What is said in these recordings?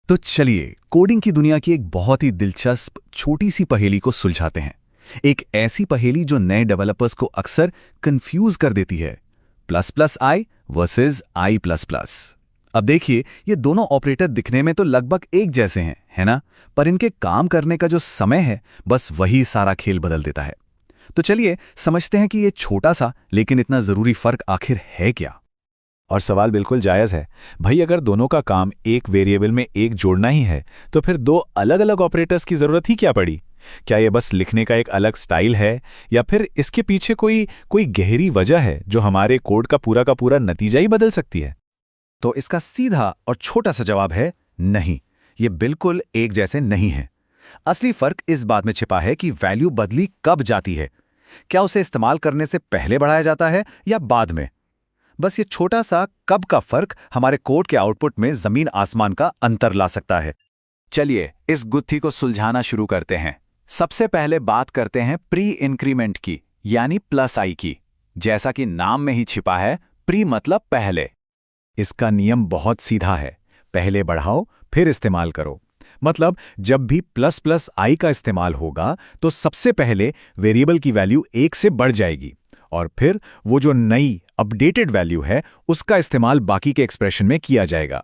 तो चलिए कोडिंग की दुनिया की एक बहुत ही दिलचस्प छोटी सी पहेली को सुलझाते हैं। एक ऐसी पहेली जो नए डेवलपर्स को अक्सर कंफ्यूज कर देती है। Plus plus I versus I plus plus. अब देखिए, ये दोनों ऑपरेटर दिखने में तो लगभग एक जैसे हैं, है ना? पर इनके काम करने का जो समय है, बस वही सारा खेल बदल देता है। तो चलिए समझते हैं कि ये छोटा सा लेकिन इतना जरूरी फर्क आखिर है क्या। और सवाल बिल्कुल जायज़ है। भाई, अगर दोनों का काम एक वेरिएबल में एक जोड़ना ही है तो फिर दो अलग अलग ऑपरेटर्स की ज़रूरत ही क्या पड़ी? क्या ये बस लिखने का एक अलग स्टाइल है, या फिर इसके पीछे कोई गहरी वजह है जो हमारे कोड का पूरा नतीजा ही बदल सकती है? तो इसका सीधा और छोटा सा जवाब है नहीं, ये बिल्कुल एक जैसे नहीं है। असली फर्क इस बात में छिपा है कि वैल्यू बदली कब जाती है। क्या उसे इस्तेमाल करने से पहले बढ़ाया जाता है या बाद में? बस ये छोटा सा कब का फर्क हमारे कोड के आउटपुट में जमीन आसमान का अंतर ला सकता है। चलिए इस गुत्थी को सुलझाना शुरू करते हैं। सबसे पहले बात करते हैं प्री इंक्रीमेंट की, यानी प्लस आई की। जैसा कि नाम में ही छिपा है, प्री मतलब पहले। इसका नियम बहुत सीधा है, पहले बढ़ाओ फिर इस्तेमाल करो। मतलब जब भी प्लस प्लस आई का इस्तेमाल होगा तो सबसे पहले वेरिएबल की वैल्यू 1 से बढ़ जाएगी, और फिर वो जो नई अपडेटेड वैल्यू है उसका इस्तेमाल बाकी के एक्सप्रेशन में किया जाएगा।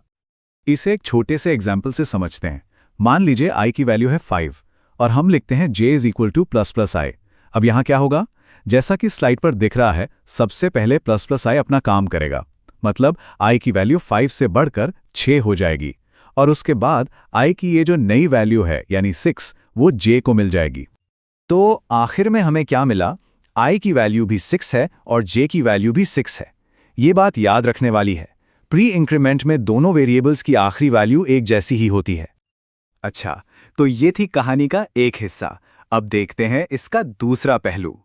इसे एक छोटे से एग्जाम्पल से समझते हैं। मान लीजिए आई की वैल्यू है 5 और हम लिखते हैं j is equal to plus plus i. अब यहाँ क्या होगा? जैसा कि स्लाइड पर दिख रहा है, सबसे पहले प्लस प्लस आई अपना काम करेगा। मतलब आई की वैल्यू 5 से बढ़कर 6 हो जाएगी, और उसके बाद आई की ये जो नई वैल्यू है यानी 6 वो j को मिल जाएगी। तो आखिर में हमें क्या मिला? आई की वैल्यू भी 6 है और j की वैल्यू भी 6 है। ये बात याद रखने वाली है। प्री इंक्रीमेंट में दोनों वेरिएबल्स की आखिरी वैल्यू एक जैसी ही होती है। अच्छा, तो ये थी कहानी का एक हिस्सा। अब देखते हैं इसका दूसरा पहलू।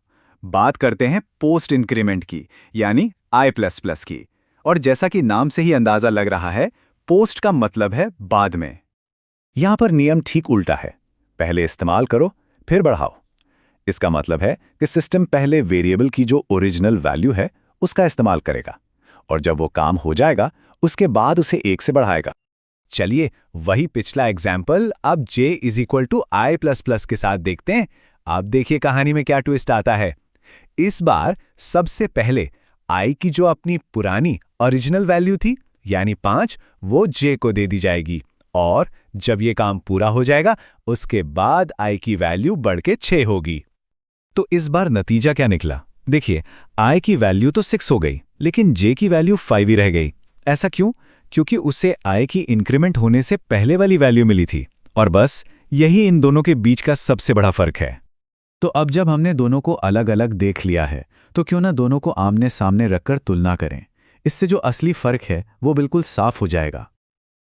बात करते हैं पोस्ट इंक्रीमेंट की, यानी आई प्लस प्लस की। और जैसा कि नाम से ही अंदाजा लग रहा है, पोस्ट का मतलब है बाद में। यहां पर नियम ठीक उल्टा है, पहले इस्तेमाल करो फिर बढ़ाओ। इसका मतलब है कि सिस्टम पहले वेरिएबल की जो ओरिजिनल वैल्यू है उसका इस्तेमाल करेगा, और जब वो काम हो जाएगा उसके बाद उसे 1 से बढ़ाएगा। चलिए वही पिछला एग्जाम्पल अब j is equal to i plus plus के साथ देखते हैं। अब देखिए कहानी में क्या ट्विस्ट आता है। इस बार सबसे पहले i की जो अपनी पुरानी ओरिजिनल वैल्यू थी यानी 5, वो j को दे दी जाएगी, और जब ये काम पूरा हो जाएगा उसके बाद i की वैल्यू बढ़ के 6 होगी। तो इस बार नतीजा क्या निकला? देखिए, i की वैल्यू तो 6 हो गई, लेकिन j की वैल्यू 5 ही रह गई। ऐसा क्यों? क्योंकि उसे i की इंक्रीमेंट होने से पहले वाली वैल्यू मिली थी, और बस यही इन दोनों के बीच का सबसे बड़ा फर्क है। तो अब जब हमने दोनों को अलग अलग देख लिया है, तो क्यों ना दोनों को आमने सामने रखकर तुलना करें। इससे जो असली फर्क है वो बिल्कुल साफ हो जाएगा।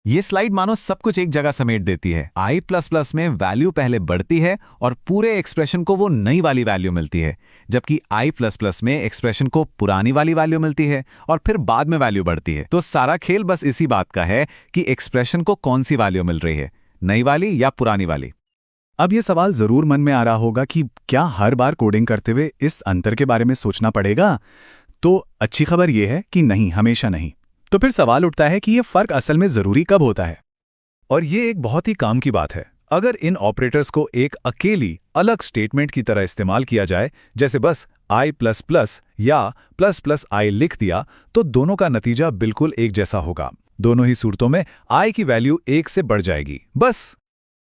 ये स्लाइड मानो सब कुछ एक जगह समेट देती है। आई प्लस प्लस में वैल्यू पहले बढ़ती है और पूरे एक्सप्रेशन को वो नई वाली वैल्यू मिलती है, जबकि आई प्लस प्लस में एक्सप्रेशन को पुरानी वाली वैल्यू मिलती है और फिर बाद में वैल्यू बढ़ती है। तो सारा खेल बस इसी बात का है कि एक्सप्रेशन को कौन सी वैल्यू मिल रही है, नई वाली या पुरानी वाली। अब ये सवाल जरूर मन में आ रहा होगा कि क्या हर बार कोडिंग करते हुए इस अंतर के बारे में सोचना पड़ेगा? तो अच्छी खबर यह है कि नहीं, हमेशा नहीं। तो फिर सवाल उठता है कि यह फर्क असल में जरूरी कब होता है? और ये एक बहुत ही काम की बात है। अगर इन ऑपरेटर्स को एक अकेली अलग स्टेटमेंट की तरह इस्तेमाल किया जाए, जैसे बस आई प्लस प्लस या प्लस प्लस आई लिख दिया, तो दोनों का नतीजा बिल्कुल एक जैसा होगा। दोनों ही सूरतों में आई की वैल्यू 1 से बढ़ जाएगी, बस।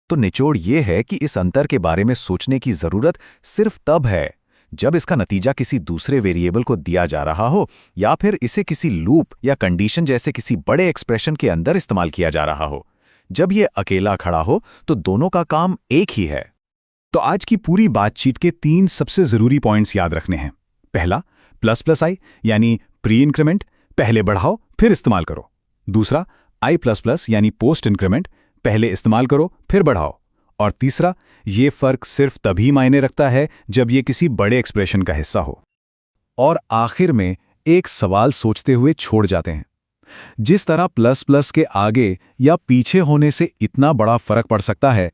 तो निचोड़ ये है कि इस अंतर के बारे में सोचने की जरूरत सिर्फ तब है जब इसका नतीजा किसी दूसरे वेरिएबल को दिया जा रहा हो, या फिर इसे किसी लूप या कंडीशन जैसे किसी बड़े एक्सप्रेशन के अंदर इस्तेमाल किया जा रहा हो। जब ये अकेला खड़ा हो तो दोनों का काम एक ही है। तो आज की पूरी बातचीत के 3 सबसे जरूरी पॉइंट्स याद रखने हैं। पहला, प्लस प्लस आई यानी प्री इंक्रीमेंट, पहले बढ़ाओ फिर इस्तेमाल करो। दूसरा, आई प्लस प्लस यानी पोस्ट इंक्रीमेंट, पहले इस्तेमाल करो फिर बढ़ाओ। और तीसरा, ये फर्क सिर्फ तभी मायने रखता है जब ये किसी बड़े एक्सप्रेशन का हिस्सा हो। और आखिर में एक सवाल सोचते हुए छोड़ जाते हैं। जिस तरह प्लस प्लस के आगे या पीछे होने से इतना बड़ा फर्क पड़ सकता है,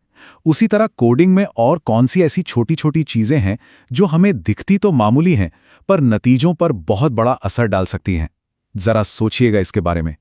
उसी तरह कोडिंग में और कौन सी ऐसी छोटी छोटी चीजें हैं जो हमें दिखती तो मामूली हैं पर नतीजों पर बहुत बड़ा असर डाल सकती हैं? जरा सोचिएगा इसके बारे में।